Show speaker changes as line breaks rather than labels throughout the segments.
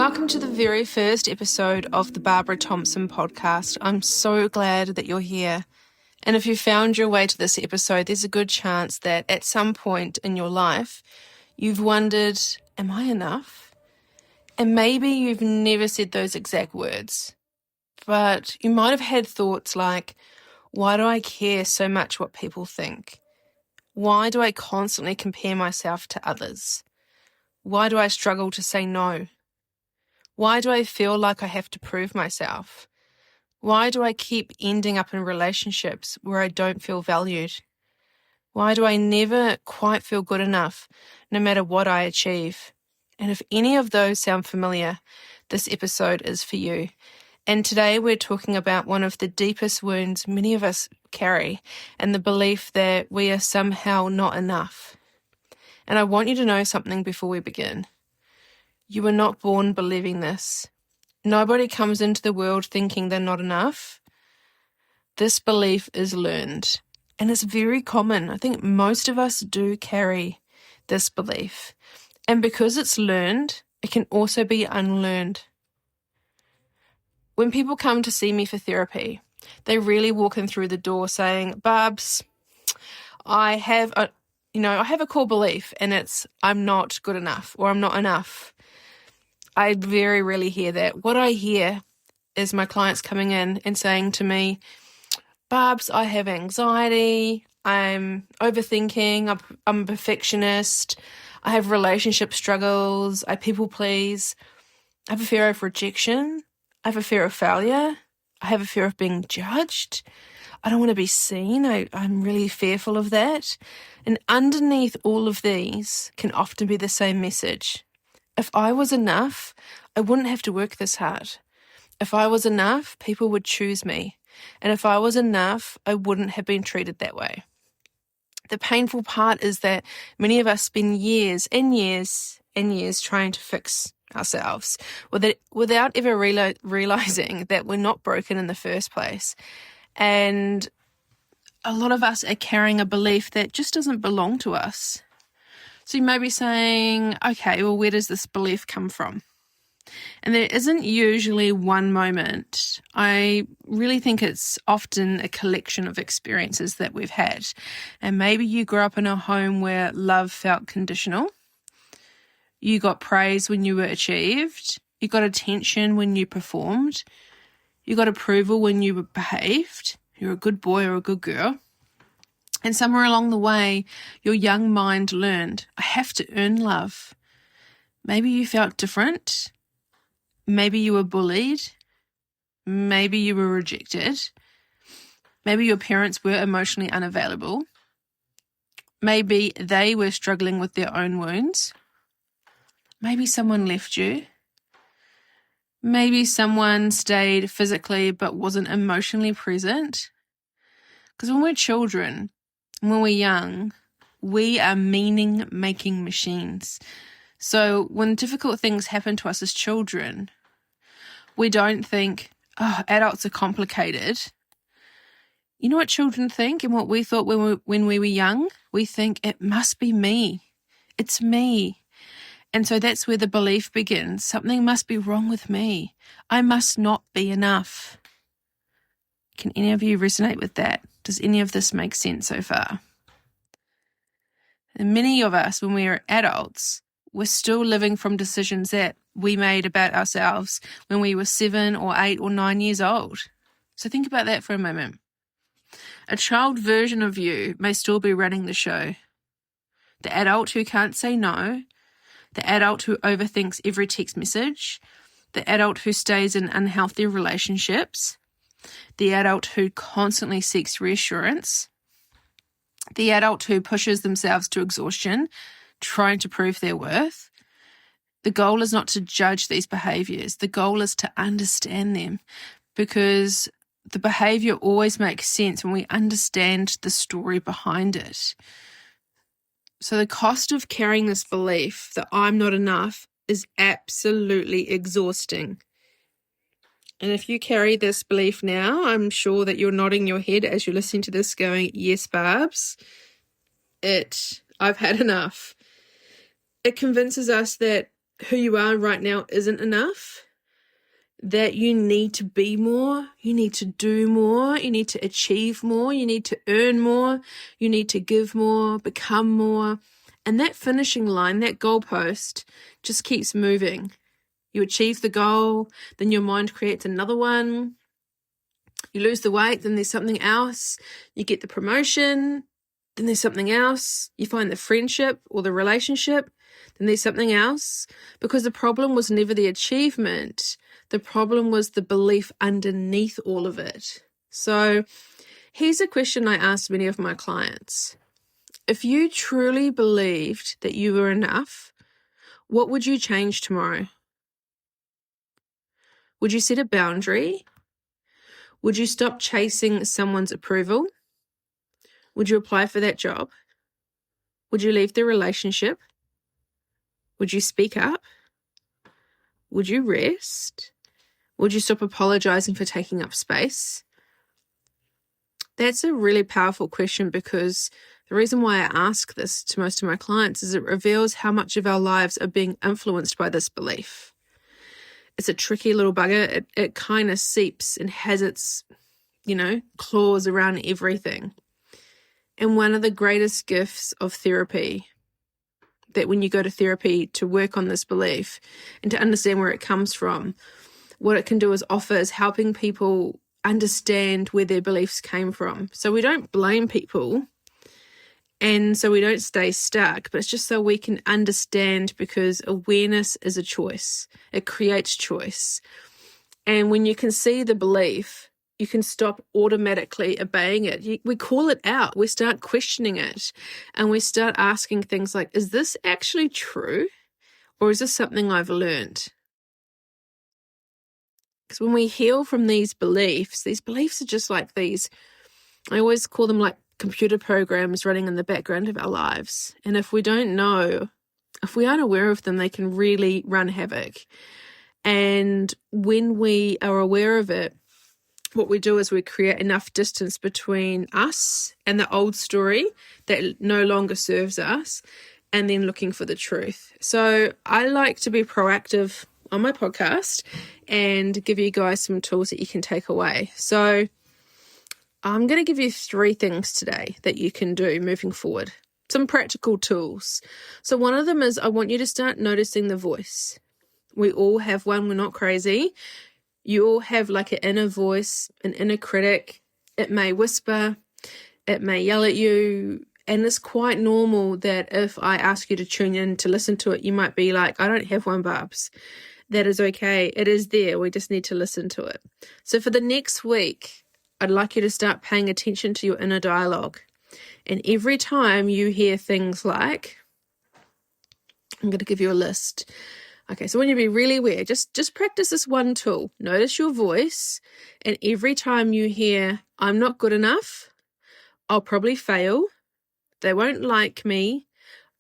Welcome to the very first episode of the Barbara Thompson Podcast. I'm so glad that you're here. And if you found your way to this episode, there's a good chance that at some point in your life, you've wondered, am I enough? And maybe you've never said those exact words, but you might have had thoughts like, why do I care so much what people think? Why do I constantly compare myself to others? Why do I struggle to say no? Why do I feel like I have to prove myself? Why do I keep ending up in relationships where I don't feel valued? Why do I never quite feel good enough, no matter what I achieve? And if any of those sound familiar, this episode is for you. And today we're talking about one of the deepest wounds many of us carry, and the belief that we are somehow not enough. And I want you to know something before we begin. You were not born believing this. Nobody comes into the world thinking they're not enough. This belief is learned, and it's very common. I think most of us do carry this belief. And because it's learned, it can also be unlearned. When people come to see me for therapy, they really walk in through the door saying, Barbs, I have a core belief, and it's I'm not good enough or I'm not enough. I very rarely hear that. What I hear is my clients coming in and saying to me, Barbs, I have anxiety, I'm overthinking, I'm a perfectionist, I have relationship struggles, I people please, I have a fear of rejection, I have a fear of failure, I have a fear of being judged, I don't want to be seen, I'm really fearful of that. And underneath all of these can often be the same message. If I was enough, I wouldn't have to work this hard. If I was enough, people would choose me. And if I was enough, I wouldn't have been treated that way. The painful part is that many of us spend years and years and years trying to fix ourselves without ever realizing that we're not broken in the first place. And a lot of us are carrying a belief that just doesn't belong to us. So you may be saying, okay, well, where does this belief come from? And there isn't usually one moment. I really think it's often a collection of experiences that we've had. And maybe you grew up in a home where love felt conditional. You got praise when you were achieved. You got attention when you performed. You got approval when you behaved. You're a good boy or a good girl. And somewhere along the way, your young mind learned, I have to earn love. Maybe you felt different. Maybe you were bullied. Maybe you were rejected. Maybe your parents were emotionally unavailable. Maybe they were struggling with their own wounds. Maybe someone left you. Maybe someone stayed physically but wasn't emotionally present. Because when we're children, when we're young, we are meaning-making machines. So when difficult things happen to us as children, we don't think, oh, adults are complicated. You know what children think and what we thought when we were young? We think, it must be me. It's me. And so that's where the belief begins. Something must be wrong with me. I must not be enough. Can any of you resonate with that? Does any of this make sense so far? And many of us, when we are adults, we're still living from decisions that we made about ourselves when we were 7 or 8 or 9 years old. So think about that for a moment. A child version of you may still be running the show. The adult who can't say no, the adult who overthinks every text message, the adult who stays in unhealthy relationships, the adult who constantly seeks reassurance, the adult who pushes themselves to exhaustion, trying to prove their worth. The goal is not to judge these behaviors. The goal is to understand them, because the behavior always makes sense when we understand the story behind it. So the cost of carrying this belief that I'm not enough is absolutely exhausting. And if you carry this belief now, I'm sure that you're nodding your head as you're listening to this going, yes, Barbs, I've had enough. It convinces us that who you are right now isn't enough, that you need to be more, you need to do more, you need to achieve more, you need to earn more, you need to give more, become more. And that finishing line, that goalpost, just keeps moving. You achieve the goal, then your mind creates another one. You lose the weight, then there's something else. You get the promotion, then there's something else. You find the friendship or the relationship, then there's something else. Because the problem was never the achievement. The problem was the belief underneath all of it. So here's a question I asked many of my clients. If you truly believed that you were enough, what would you change tomorrow? Would you set a boundary? Would you stop chasing someone's approval? Would you apply for that job? Would you leave the relationship? Would you speak up? Would you rest? Would you stop apologizing for taking up space? That's a really powerful question, because the reason why I ask this to most of my clients is it reveals how much of our lives are being influenced by this belief. It's a tricky little bugger. It kind of seeps and has its, claws around everything. And one of the greatest gifts of therapy, that when you go to therapy to work on this belief and to understand where it comes from, what it can do is offer is helping people understand where their beliefs came from. So we don't blame people, and so we don't stay stuck, but it's just so we can understand, because awareness is a choice. It creates choice. And when you can see the belief, you can stop automatically obeying it. We call it out. We start questioning it, and we start asking things like, is this actually true? Or is this something I've learned? Because when we heal from these beliefs are just like these, I always call them like computer programs running in the background of our lives. And if we don't know, if we aren't aware of them, they can really run havoc. And when we are aware of it, what we do is we create enough distance between us and the old story that no longer serves us, and then looking for the truth. So I like to be proactive on my podcast and give you guys some tools that you can take away. So I'm going to give you 3 things today that you can do moving forward. Some practical tools. So one of them is, I want you to start noticing the voice. We all have one. We're not crazy. You all have like an inner voice, an inner critic. It may whisper, it may yell at you, and it's quite normal that if I ask you to tune in to listen to it, you might be like, I don't have one, Barbs. That is okay. It is there. We just need to listen to it. So for the next week, I'd like you to start paying attention to your inner dialogue. And every time you hear things like, I'm going to give you a list. Okay, so when you be really aware, just practice this one tool. Notice your voice, and every time you hear, I'm not good enough, I'll probably fail, they won't like me,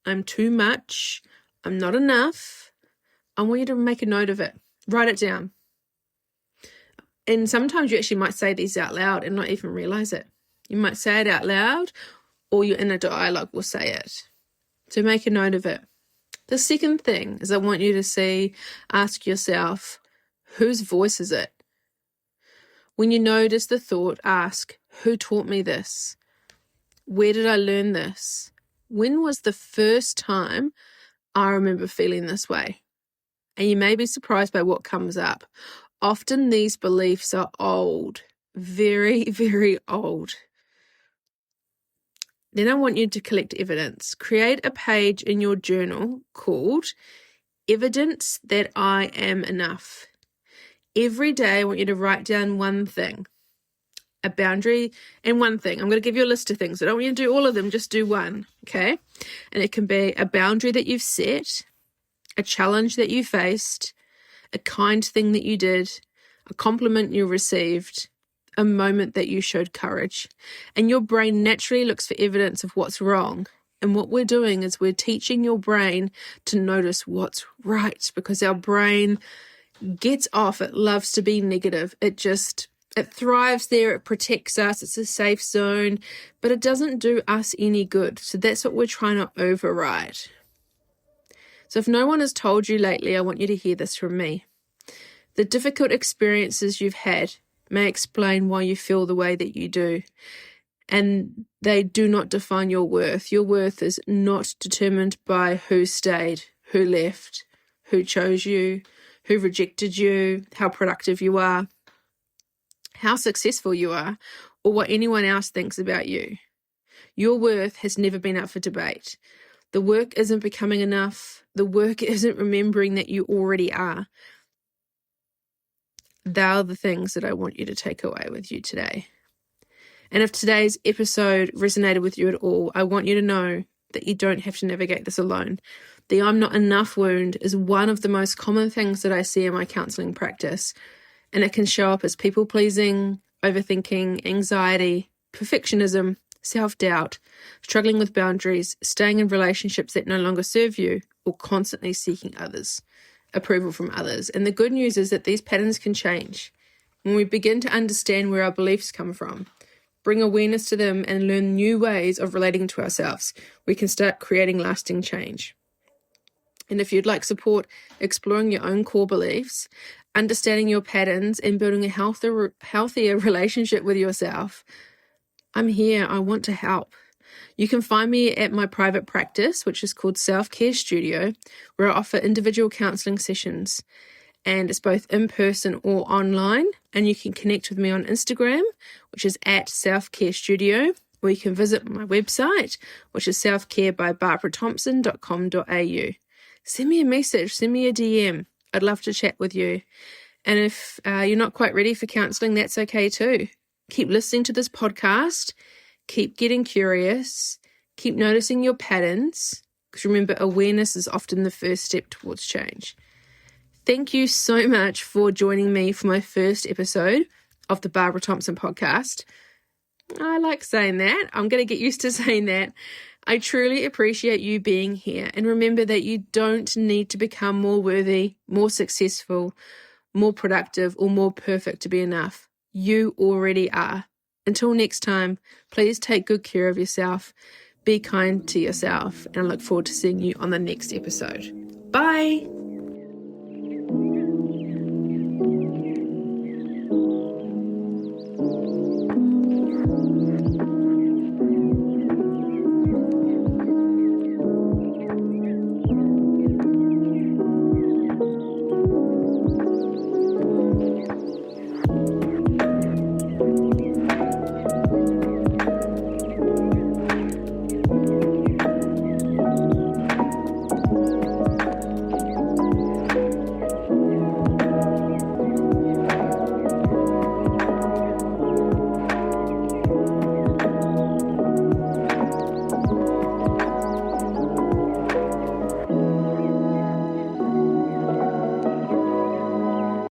I'm too much, I'm not enough, I want you to make a note of it. Write it down. And sometimes you actually might say these out loud and not even realize it. You might say it out loud, or your inner dialogue will say it. So make a note of it. The second thing is I want you to ask yourself, whose voice is it? When you notice the thought, ask, who taught me this? Where did I learn this? When was the first time I remember feeling this way? And you may be surprised by what comes up. Often these beliefs are old, very, very old. Then I want you to collect evidence. Create a page in your journal called Evidence That I Am Enough. Every day I want you to write down one thing, a boundary and one thing. I'm going to give you a list of things. I don't want you to do all of them, just do one, okay? And it can be a boundary that you've set, a challenge that you faced, a kind thing that you did, a compliment you received, a moment that you showed courage. And your brain naturally looks for evidence of what's wrong. And what we're doing is we're teaching your brain to notice what's right, because our brain gets off. It loves to be negative. It thrives there. It protects us. It's a safe zone, but it doesn't do us any good. So that's what we're trying to override. So if no one has told you lately, I want you to hear this from me. The difficult experiences you've had may explain why you feel the way that you do, and they do not define your worth. Your worth is not determined by who stayed, who left, who chose you, who rejected you, how productive you are, how successful you are, or what anyone else thinks about you. Your worth has never been up for debate. The work isn't becoming enough. The work isn't remembering that you already are. They are the things that I want you to take away with you today. And if today's episode resonated with you at all, I want you to know that you don't have to navigate this alone. The I'm not enough wound is one of the most common things that I see in my counselling practice. And it can show up as people-pleasing, overthinking, anxiety, perfectionism, self-doubt, struggling with boundaries, staying in relationships that no longer serve you, or constantly seeking approval from others. And the good news is that these patterns can change. When we begin to understand where our beliefs come from, bring awareness to them, and learn new ways of relating to ourselves, we can start creating lasting change. And if you'd like support exploring your own core beliefs, understanding your patterns, and building a healthier relationship with yourself, I'm here. I want to help. You can find me at my private practice, which is called Self-Care Studio, where I offer individual counselling sessions. And it's both in person or online. And you can connect with me on Instagram, which is at Self-Care Studio, or you can visit my website, which is selfcarebybarbarathompson.com.au. Send me a message, send me a DM. I'd love to chat with you. And if you're not quite ready for counselling, that's okay too. Keep listening to this podcast. Keep getting curious. Keep noticing your patterns. Because remember, awareness is often the first step towards change. Thank you so much for joining me for my first episode of the Barbara Thompson Podcast. I like saying that. I'm going to get used to saying that. I truly appreciate you being here. And remember that you don't need to become more worthy, more successful, more productive, or more perfect to be enough. You already are. Until next time, please take good care of yourself. Be kind to yourself. And I look forward to seeing you on the next episode. Bye.